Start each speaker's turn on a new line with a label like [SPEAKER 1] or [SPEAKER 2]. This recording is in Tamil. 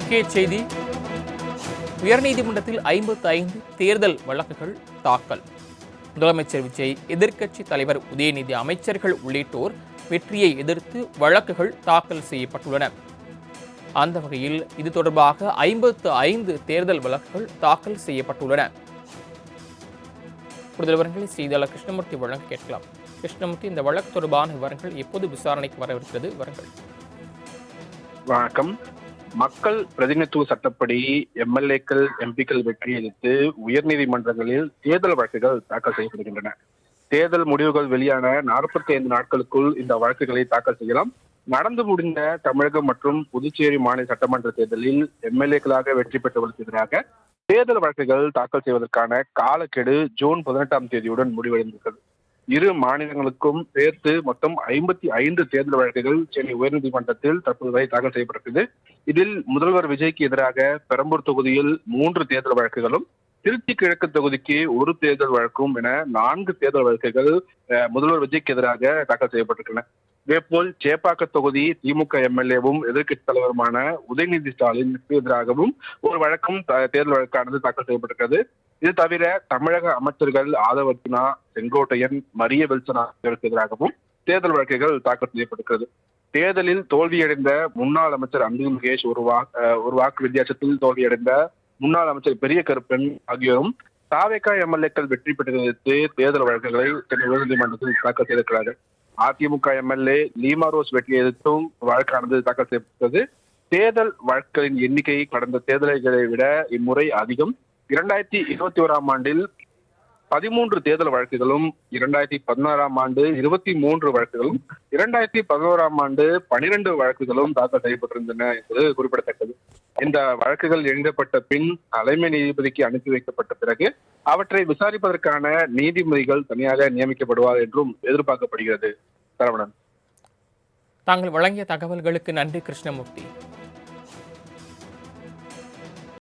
[SPEAKER 1] முக்கிய செய்தி. உயர்நீதிமன்றத்தில் 55 தேர்தல் வழக்குகள் தாக்கல். முதலமைச்சர் விஜய், எதிர்க்கட்சி தலைவர் உதயநிதி, அமைச்சர்கள் உள்ளிட்டோர் வெற்றியை எதிர்த்து வழக்குகள் தாக்கல் செய்யப்பட்டுள்ளன. அந்த வகையில் இது தொடர்பாக 55 தேர்தல் வழக்குகள் தாக்கல் செய்யப்பட்டுள்ளன. கூடுதல் விவரங்களை செய்தியாளர் கிருஷ்ணமூர்த்தி வழங்க கேட்கலாம். கிருஷ்ணமூர்த்தி, இந்த வழக்கு தொடர்பான விவரங்கள் எப்போது விசாரணைக்கு வரவிருக்கிறது? விவரங்கள்.
[SPEAKER 2] வணக்கம். மக்கள் பிரதிநிதித்துவ சட்டப்படி எம்எல்ஏக்கள், எம்பிக்கள் வெற்றி எதிர்த்து உயர்நீதிமன்றங்களில் தேர்தல் வழக்குகள் தாக்கல் செய்யப்படுகின்றன. தேர்தல் முடிவுகள் வெளியான 45 நாட்களுக்குள் இந்த வழக்குகளை தாக்கல் செய்யலாம். நடந்து முடிந்த தமிழகம் மற்றும் புதுச்சேரி மாநில சட்டமன்ற தேர்தலில் எம்எல்ஏக்களாக வெற்றி பெற்றவர்களுக்கு எதிராக தேர்தல் வழக்குகள் தாக்கல் செய்வதற்கான காலக்கெடு ஜூன் 18ஆம் தேதியுடன் முடிவடைந்திருக்கிறது. இரு மாநிலங்களுக்கும் சேர்த்து மொத்தம் 55 தேர்தல் வழக்குகள் சென்னை உயர்நீதிமன்றத்தில் தற்போது வரை தாக்கல் செய்யப்பட்டிருக்கிறது. இதில் முதல்வர் விஜய்க்கு எதிராக பெரம்பூர் தொகுதியில் 3 தேர்தல் வழக்குகளும், திருச்சி கிழக்கு தொகுதிக்கு 1 தேர்தல் வழக்கும் என 4 தேர்தல் வழக்குகள் முதல்வர் விஜய்க்கு எதிராக தாக்கல் செய்யப்பட்டிருக்கின்றன. இதேபோல் சேப்பாக்க தொகுதி திமுக எம்எல்ஏவும் எதிர்க்கட்சி தலைவருமான உதயநிதி ஸ்டாலினுக்கு எதிராகவும் ஒரு வழக்கும் தேர்தல் வழக்கானது தாக்கல் செய்யப்பட்டிருக்கிறது. இது தவிர தமிழக அமைச்சர்கள் ஆதவ் அர்ஜுனா, செங்கோட்டையன், மரிய வில்சன் ஆகியோருக்கு எதிராகவும் தேர்தல் வழக்குகள் தாக்கல் செய்யப்பட்டிருக்கிறது. தேர்தலில் தோல்வியடைந்த முன்னாள் அமைச்சர் அன்பில் மகேஷ், ஒரு வாக்கு வித்தியாசத்தில் தோல்வியடைந்த முன்னாள் அமைச்சர் பெரிய கருப்பன் ஆகியோரும் தாவேகா எம்எல்ஏக்கள் வெற்றி பெற்றதற்கு தேர்தல் வழக்குகளை சென்னை உயர்நீதிமன்றத்தில் தாக்கல் செய்திருக்கிறார்கள். அதிமுக எம்எல்ஏ லீமா ரோஸ் வெற்றியை எதிர்த்தும் வழக்கானது தாக்கல் செய்யப்பட்டது. தேர்தல் வழக்குகளின் எண்ணிக்கை கடந்த தேர்தல்களை விட இம்முறை அதிகம். 2021ஆம் ஆண்டில் 13 தேர்தல் வழக்குகளும், 2016ஆம் ஆண்டு 23 வழக்குகளும், 2011ஆம் ஆண்டு 12 வழக்குகளும் தாக்கல் செய்யப்பட்டிருந்தன என்பது குறிப்பிடத்தக்கது. இந்த வழக்குகள் எழுதப்பட்ட பின் தலைமை நீதிபதிக்கு அனுப்பி வைக்கப்பட்ட பிறகு அவற்றை விசாரிப்பதற்கான நீதிபதிகள் தனியாக நியமிக்கப்படுவார் என்றும் எதிர்பார்க்கப்படுகிறது. சரவணன்,
[SPEAKER 1] தாங்கள் வழங்கிய தகவல்களுக்கு நன்றி கிருஷ்ணமூர்த்தி.